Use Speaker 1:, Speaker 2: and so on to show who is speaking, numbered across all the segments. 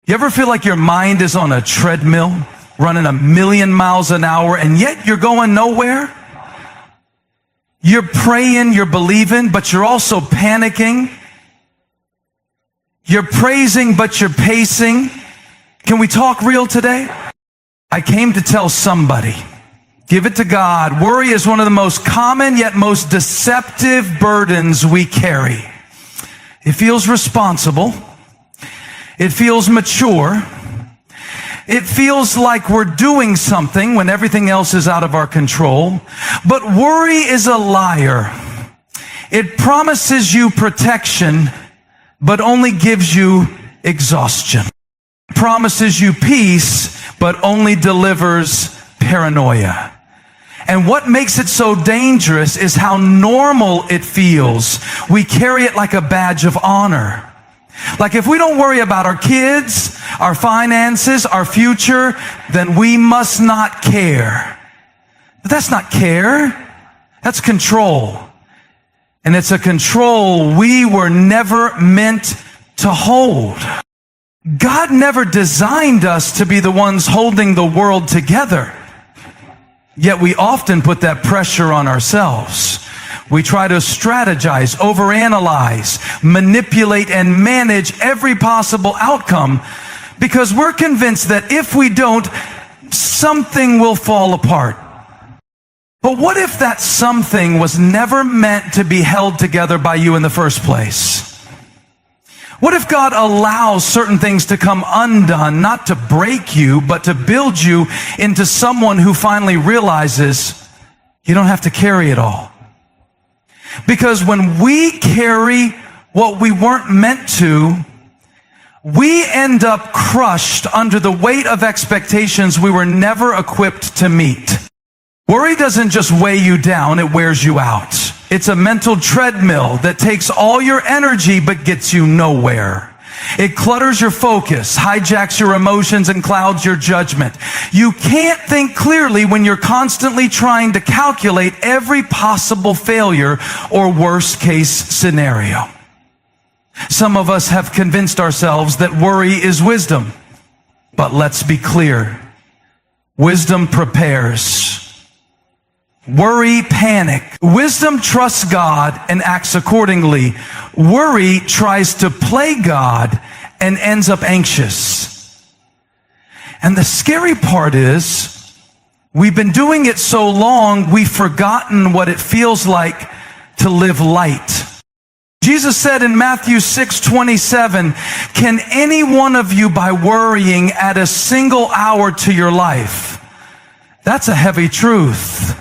Speaker 1: You ever feel like your mind is on a treadmill, running 1,000,000 miles an hour, and yet you're going nowhere? You're praying, you're believing, but you're also panicking. You're praising, but you're pacing. Can we talk real today? I came to tell somebody, give it to God. Worry is one of the most common yet most deceptive burdens we carry. It feels responsible. It feels mature. It feels like we're doing something when everything else is out of our control. But worry is a liar. It promises you protection, but only gives you exhaustion. It promises you peace, but only delivers paranoia. And what makes it so dangerous is how normal it feels. We carry it like a badge of honor. Like if we don't worry about our kids, our finances, our future, then we must not care. But that's not care. That's control. And it's a control we were never meant to hold. God never designed us to be the ones holding the world together. Yet we often put that pressure on ourselves. We try to strategize, overanalyze, manipulate, and manage every possible outcome because we're convinced that if we don't, something will fall apart. But what if that something was never meant to be held together by you in the first place? What if God allows certain things to come undone, not to break you, but to build you into someone who finally realizes you don't have to carry it all? Because when we carry what we weren't meant to, we end up crushed under the weight of expectations we were never equipped to meet. Worry doesn't just weigh you down, it wears you out. It's a mental treadmill that takes all your energy but gets you nowhere. It clutters your focus, hijacks your emotions, and clouds your judgment. You can't think clearly when you're constantly trying to calculate every possible failure or worst case scenario. Some of us have convinced ourselves that worry is wisdom. But let's be clear. Wisdom prepares. Worry, panic. Wisdom trusts God and acts accordingly. Worry tries to play God and ends up anxious. And the scary part is, we've been doing it so long, we've forgotten what it feels like to live light. Jesus said in Matthew 6:27, "Can any one of you by worrying add a single hour to your life?" That's a heavy truth.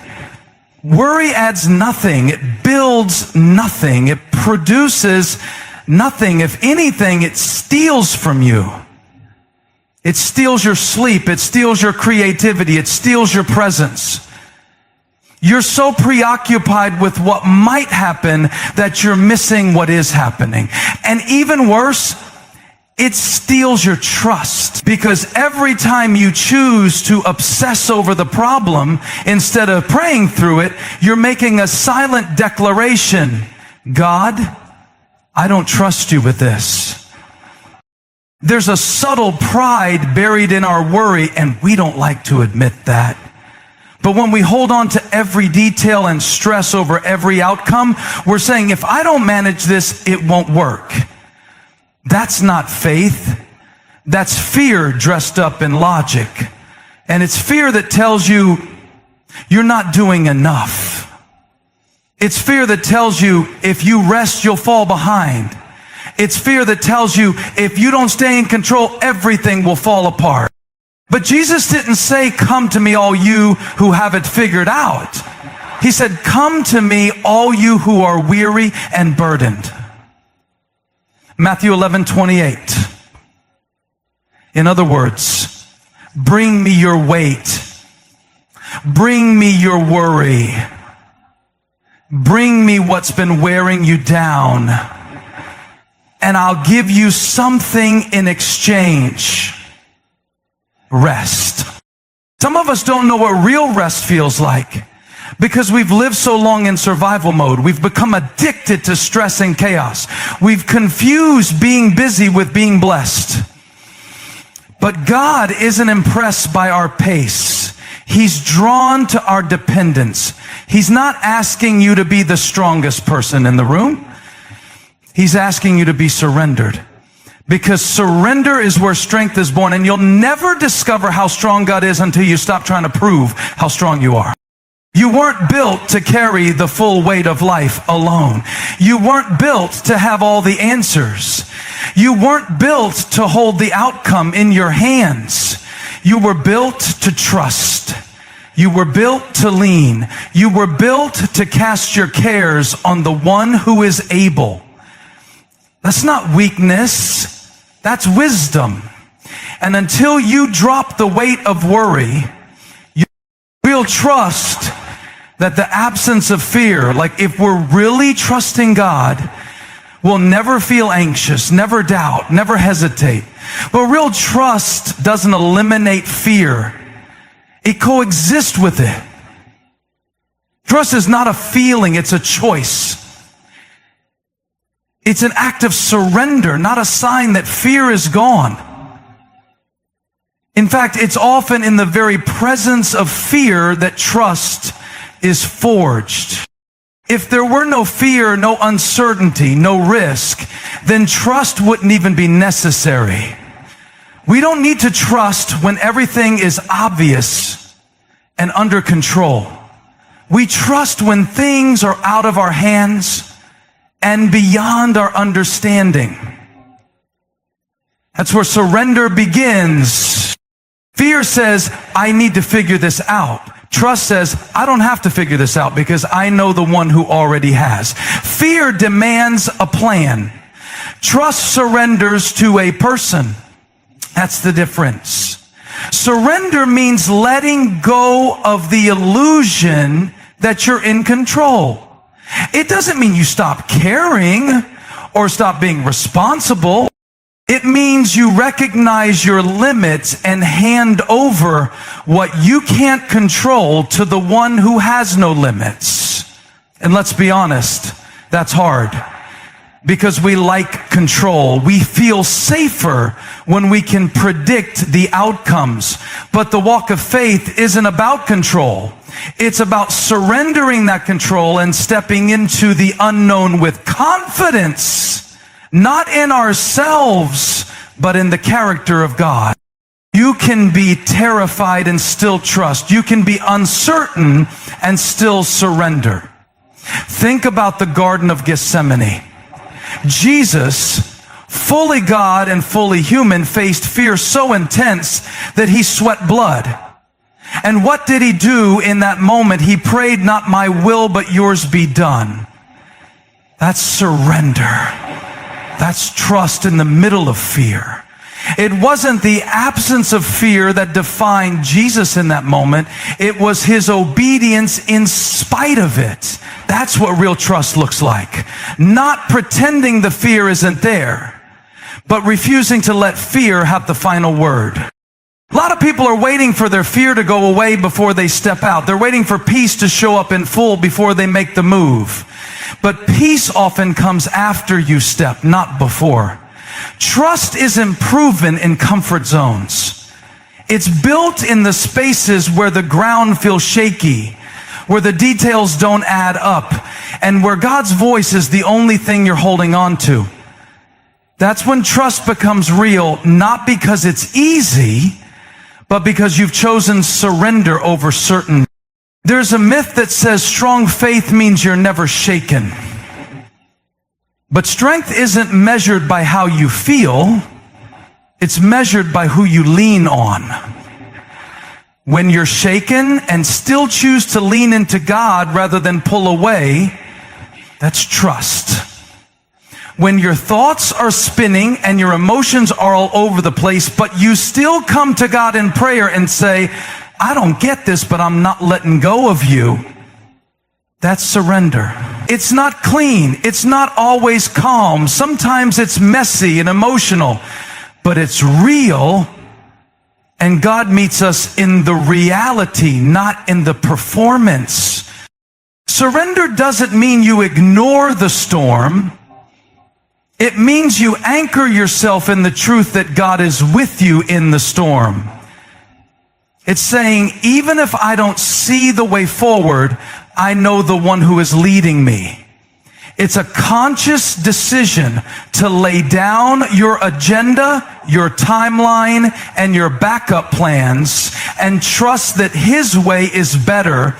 Speaker 1: Worry adds nothing. It builds nothing. It produces nothing. If anything, it steals from you. It steals your sleep. It steals your creativity. It steals your presence. You're so preoccupied with what might happen that you're missing what is happening. And even worse, it steals your trust, because every time you choose to obsess over the problem instead of praying through it, you're making a silent declaration. God, I don't trust you with this. There's a subtle pride buried in our worry, and we don't like to admit that. But when we hold on to every detail and stress over every outcome, we're saying, if I don't manage this, it won't work. That's not faith. That's fear dressed up in logic. And it's fear that tells you you're not doing enough. It's fear that tells you if you rest, you'll fall behind. It's fear that tells you if you don't stay in control, everything will fall apart. But Jesus didn't say, "Come to me, all you who have it figured out." He said, "Come to me, all you who are weary and burdened." Matthew 11:28. In other words, bring me your weight. Bring me your worry. Bring me what's been wearing you down. And I'll give you something in exchange. Rest. Some of us don't know what real rest feels like, because we've lived so long in survival mode. We've become addicted to stress and chaos. We've confused being busy with being blessed. But God isn't impressed by our pace. He's drawn to our dependence. He's not asking you to be the strongest person in the room. He's asking you to be surrendered. Because surrender is where strength is born. And you'll never discover how strong God is until you stop trying to prove how strong you are. You weren't built to carry the full weight of life alone. You weren't built to have all the answers. You weren't built to hold the outcome in your hands. You were built to trust. You were built to lean. You were built to cast your cares on the one who is able. That's not weakness. That's wisdom. And until you drop the weight of worry, you will trust that the absence of fear, like if we're really trusting God, we'll never feel anxious, never doubt, never hesitate. But real trust doesn't eliminate fear. It coexists with it. Trust is not a feeling, it's a choice. It's an act of surrender, not a sign that fear is gone. In fact, it's often in the very presence of fear that trust is forged. If there were no fear, no uncertainty, no risk, then trust wouldn't even be necessary. We don't need to trust when everything is obvious and under control. We trust when things are out of our hands and beyond our understanding. That's where surrender begins. Fear says, I need to figure this out. Trust says, I don't have to figure this out because I know the one who already has. Fear demands a plan. Trust surrenders to a person. That's the difference. Surrender means letting go of the illusion that you're in control. It doesn't mean you stop caring or stop being responsible. It means you recognize your limits and hand over what you can't control to the one who has no limits. And let's be honest, that's hard because we like control. We feel safer when we can predict the outcomes. But the walk of faith isn't about control. It's about surrendering that control and stepping into the unknown with confidence. Not in ourselves, but in the character of God. You can be terrified and still trust. You can be uncertain and still surrender. Think about the Garden of Gethsemane. Jesus, fully God and fully human, faced fear so intense that he sweat blood. And what did he do in that moment? He prayed, not my will, but yours be done. That's surrender. That's trust in the middle of fear. It wasn't the absence of fear that defined Jesus in that moment. It was his obedience in spite of it. That's what real trust looks like. Not pretending the fear isn't there, but refusing to let fear have the final word. A lot of people are waiting for their fear to go away before they step out. They're waiting for peace to show up in full before they make the move. But peace often comes after you step, not before. Trust isn't proven in comfort zones. It's built in the spaces where the ground feels shaky, where the details don't add up, and where God's voice is the only thing you're holding on to. That's when trust becomes real, not because it's easy, but because you've chosen surrender over certainty. There's a myth that says strong faith means you're never shaken. But strength isn't measured by how you feel. It's measured by who you lean on. When you're shaken and still choose to lean into God rather than pull away, that's trust. When your thoughts are spinning and your emotions are all over the place, but you still come to God in prayer and say, I don't get this, but I'm not letting go of you. That's surrender. It's not clean. It's not always calm. Sometimes it's messy and emotional, but it's real. And God meets us in the reality, not in the performance. Surrender doesn't mean you ignore the storm. It means you anchor yourself in the truth that God is with you in the storm. It's saying, even if I don't see the way forward, I know the one who is leading me. It's a conscious decision to lay down your agenda, your timeline, and your backup plans and trust that His way is better,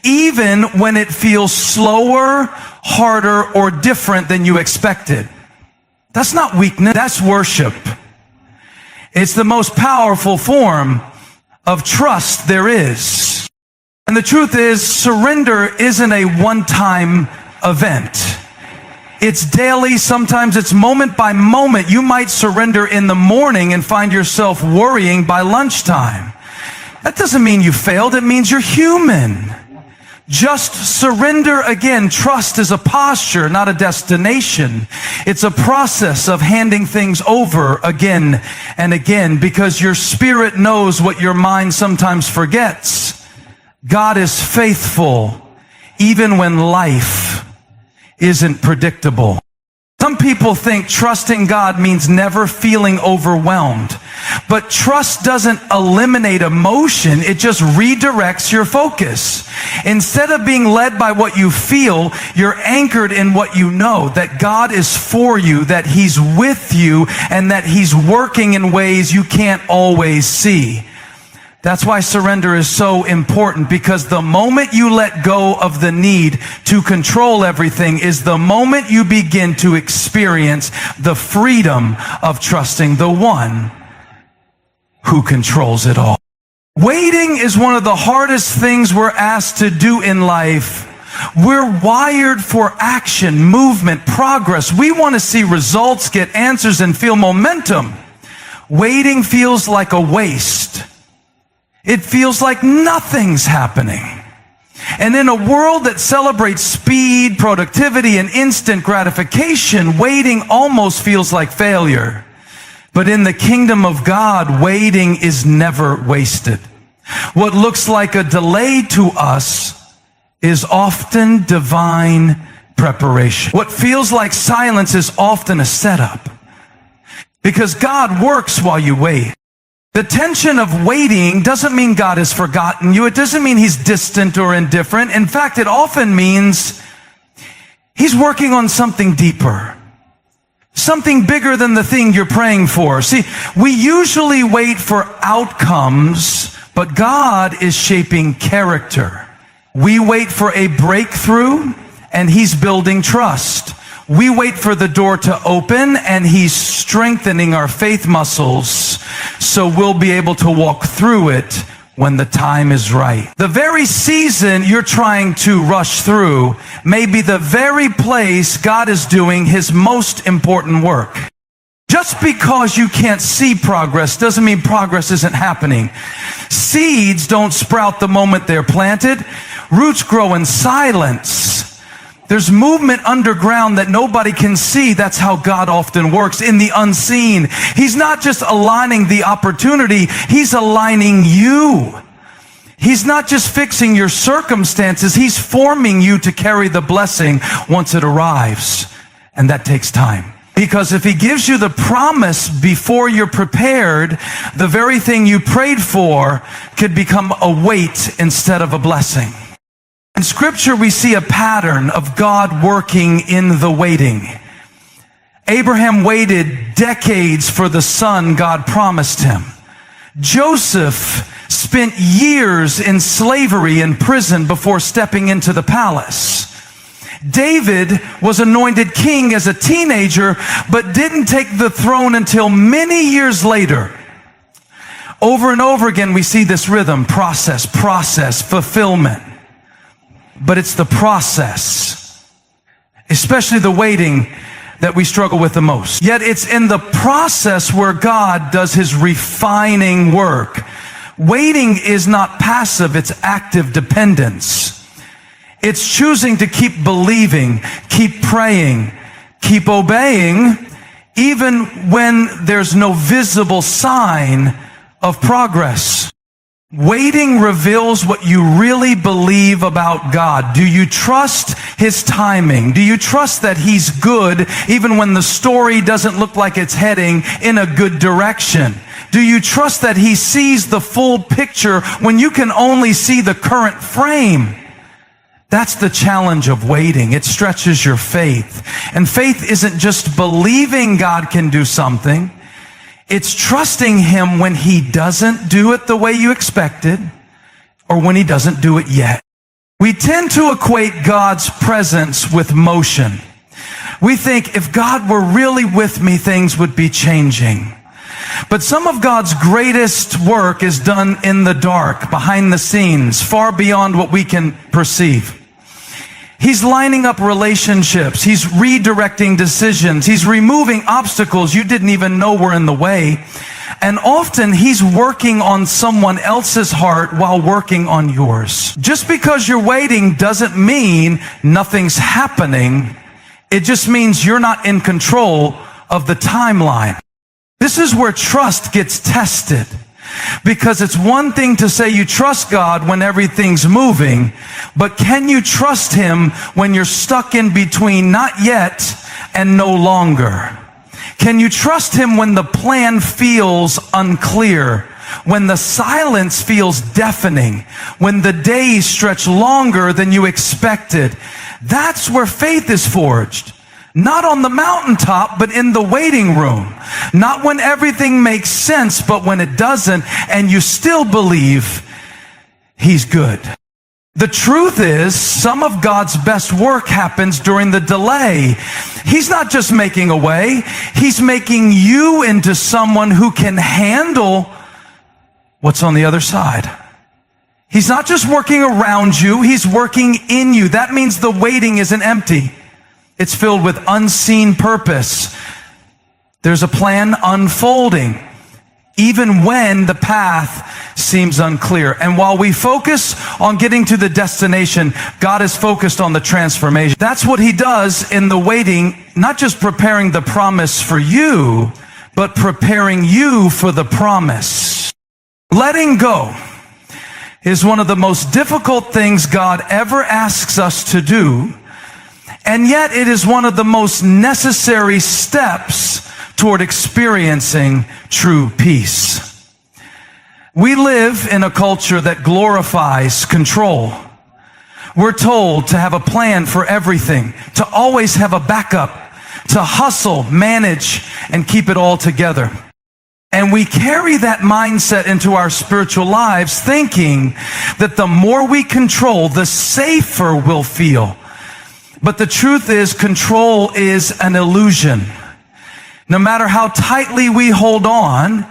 Speaker 1: even when it feels slower, harder, or different than you expected. That's not weakness, that's worship. It's the most powerful form of trust there is. And the truth is, surrender isn't a one-time event. It's daily, sometimes it's moment by moment. You might surrender in the morning and find yourself worrying by lunchtime. That doesn't mean you failed, it means you're human. Just surrender again. Trust is a posture, not a destination. It's a process of handing things over again and again because your spirit knows what your mind sometimes forgets. God is faithful even when life isn't predictable. Some people think trusting God means never feeling overwhelmed. But trust doesn't eliminate emotion, it just redirects your focus. Instead of being led by what you feel, you're anchored in what you know, that God is for you, that He's with you, and that He's working in ways you can't always see. That's why surrender is so important, because the moment you let go of the need to control everything is the moment you begin to experience the freedom of trusting the one who controls it all. Waiting is one of the hardest things we're asked to do in life. We're wired for action, movement, progress. We want to see results, get answers, and feel momentum. Waiting feels like a waste. It feels like nothing's happening. And in a world that celebrates speed, productivity, and instant gratification, waiting almost feels like failure. But in the kingdom of God, waiting is never wasted. What looks like a delay to us is often divine preparation. What feels like silence is often a setup, because God works while you wait. The tension of waiting doesn't mean God has forgotten you. It doesn't mean He's distant or indifferent. In fact, it often means He's working on something deeper, something bigger than the thing you're praying for. See, we usually wait for outcomes, but God is shaping character. We wait for a breakthrough, and He's building trust. We wait for the door to open, and He's strengthening our faith muscles so we'll be able to walk through it when the time is right. The very season you're trying to rush through may be the very place God is doing His most important work. Just because you can't see progress doesn't mean progress isn't happening. Seeds don't sprout the moment they're planted. Roots grow in silence. There's movement underground that nobody can see. That's how God often works, in the unseen. He's not just aligning the opportunity, He's aligning you. He's not just fixing your circumstances, He's forming you to carry the blessing once it arrives. And that takes time. Because if He gives you the promise before you're prepared, the very thing you prayed for could become a weight instead of a blessing. In Scripture, we see a pattern of God working in the waiting. Abraham waited decades for the son God promised him. Joseph spent years in slavery and prison before stepping into the palace. David was anointed king as a teenager, but didn't take the throne until many years later. Over and over again, we see this rhythm: process, fulfillment. But it's the process, especially the waiting, that we struggle with the most. Yet it's in the process where God does His refining work. Waiting is not passive, it's active dependence. It's choosing to keep believing, keep praying, keep obeying, even when there's no visible sign of progress. Waiting reveals what you really believe about God. Do you trust His timing? Do you trust that He's good even when the story doesn't look like it's heading in a good direction? Do you trust that He sees the full picture when you can only see the current frame? That's the challenge of waiting. It stretches your faith. And faith isn't just believing God can do something. It's trusting Him when He doesn't do it the way you expected or when He doesn't do it yet. We tend to equate God's presence with motion. We think if God were really with me, things would be changing. But some of God's greatest work is done in the dark, behind the scenes, far beyond what we can perceive. He's lining up relationships. He's redirecting decisions. He's removing obstacles you didn't even know were in the way. And often He's working on someone else's heart while working on yours. Just because you're waiting doesn't mean nothing's happening. It just means you're not in control of the timeline. This is where trust gets tested. Because it's one thing to say you trust God when everything's moving, but can you trust Him when you're stuck in between not yet and no longer? Can you trust Him when the plan feels unclear, when the silence feels deafening, when the days stretch longer than you expected? That's where faith is forged. Not on the mountaintop, but in the waiting room. Not when everything makes sense, but when it doesn't, and you still believe He's good. The truth is, some of God's best work happens during the delay. He's not just making a way. He's making you into someone who can handle what's on the other side. He's not just working around you. He's working in you. That means the waiting isn't empty. It's filled with unseen purpose. There's a plan unfolding, even when the path seems unclear. And while we focus on getting to the destination, God is focused on the transformation. That's what He does in the waiting, not just preparing the promise for you, but preparing you for the promise. Letting go is one of the most difficult things God ever asks us to do. And yet it is one of the most necessary steps toward experiencing true peace. We live in a culture that glorifies control. We're told to have a plan for everything, to always have a backup, to hustle, manage, and keep it all together. And we carry that mindset into our spiritual lives, thinking that the more we control, the safer we'll feel. But the truth is, control is an illusion. No matter how tightly we hold on,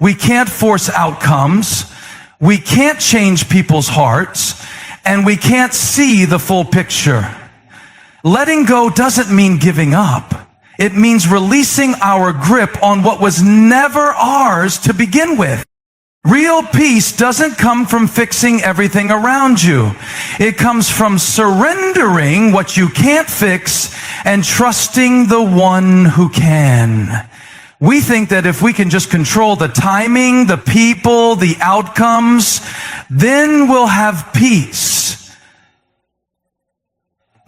Speaker 1: we can't force outcomes, we can't change people's hearts, and we can't see the full picture. Letting go doesn't mean giving up. It means releasing our grip on what was never ours to begin with. Real peace doesn't come from fixing everything around you. It comes from surrendering what you can't fix and trusting the one who can. We think that if we can just control the timing, the people, the outcomes, then we'll have peace.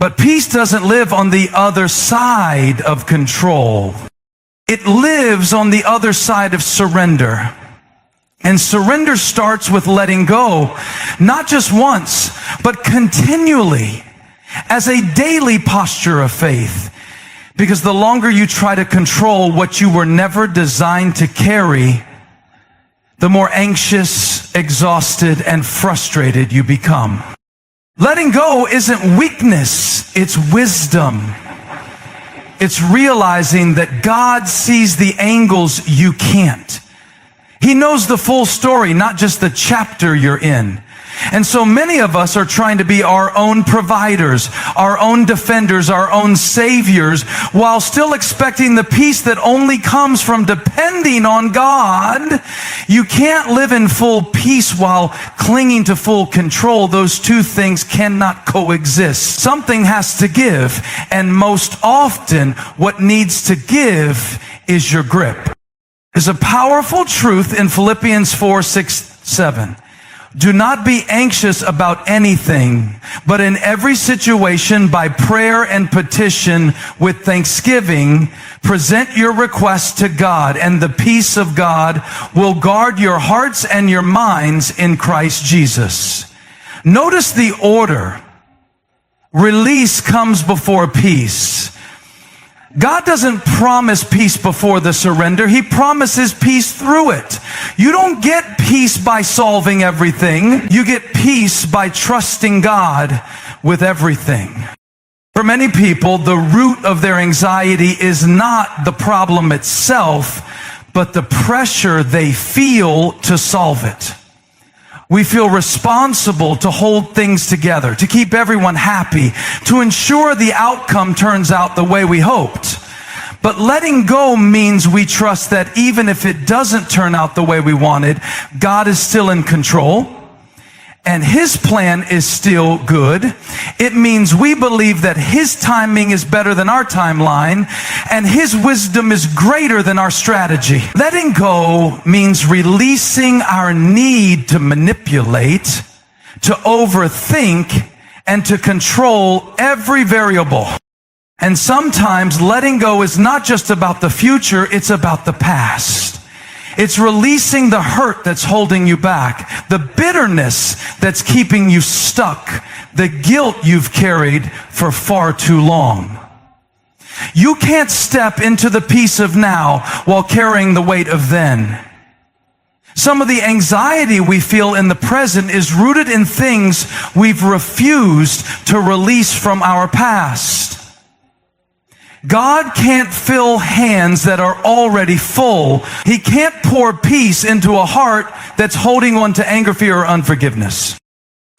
Speaker 1: But peace doesn't live on the other side of control. It lives on the other side of surrender. And surrender starts with letting go, not just once, but continually, as a daily posture of faith. Because the longer you try to control what you were never designed to carry, the more anxious, exhausted, and frustrated you become. Letting go isn't weakness, it's wisdom. It's realizing that God sees the angles you can't. He knows the full story, not just the chapter you're in. And so many of us are trying to be our own providers, our own defenders, our own saviors, while still expecting the peace that only comes from depending on God. You can't live in full peace while clinging to full control. Those two things cannot coexist. Something has to give, and most often what needs to give is your grip. There's a powerful truth in Philippians 4:6-7. Do not be anxious about anything, but in every situation by prayer and petition with thanksgiving, present your requests to God, and the peace of God will guard your hearts and your minds in Christ Jesus. Notice the order. Release comes before peace. God doesn't promise peace before the surrender. He promises peace through it. You don't get peace by solving everything. You get peace by trusting God with everything. For many people, the root of their anxiety is not the problem itself, but the pressure they feel to solve it. We feel responsible to hold things together, to keep everyone happy, to ensure the outcome turns out the way we hoped. But letting go means we trust that even if it doesn't turn out the way we wanted, God is still in control, and His plan is still good. It means we believe that His timing is better than our timeline, and His wisdom is greater than our strategy. Letting go means releasing our need to manipulate, to overthink, and to control every variable. And sometimes letting go is not just about the future, it's about the past. It's releasing the hurt that's holding you back, the bitterness that's keeping you stuck, the guilt you've carried for far too long. You can't step into the peace of now while carrying the weight of then. Some of the anxiety we feel in the present is rooted in things we've refused to release from our past. God can't fill hands that are already full. He can't pour peace into a heart that's holding on to anger, fear, or unforgiveness.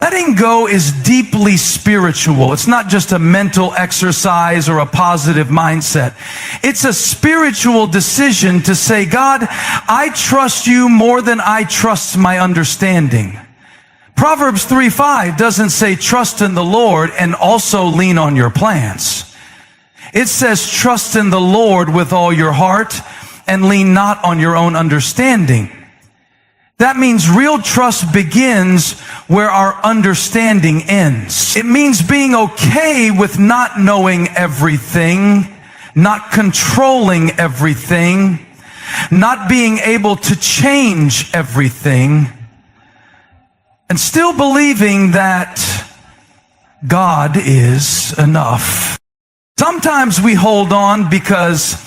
Speaker 1: Letting go is deeply spiritual. It's not just a mental exercise or a positive mindset. It's a spiritual decision to say, God, I trust you more than I trust my understanding. Proverbs 3:5 doesn't say trust in the Lord and also lean on your plans. It says, trust in the Lord with all your heart and lean not on your own understanding. That means real trust begins where our understanding ends. It means being okay with not knowing everything, not controlling everything, not being able to change everything, and still believing that God is enough. Sometimes we hold on because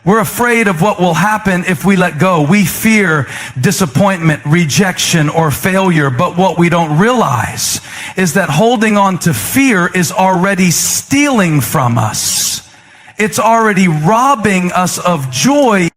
Speaker 1: we're afraid of what will happen if we let go. We fear disappointment, rejection, or failure. But what we don't realize is that holding on to fear is already stealing from us. It's already robbing us of joy.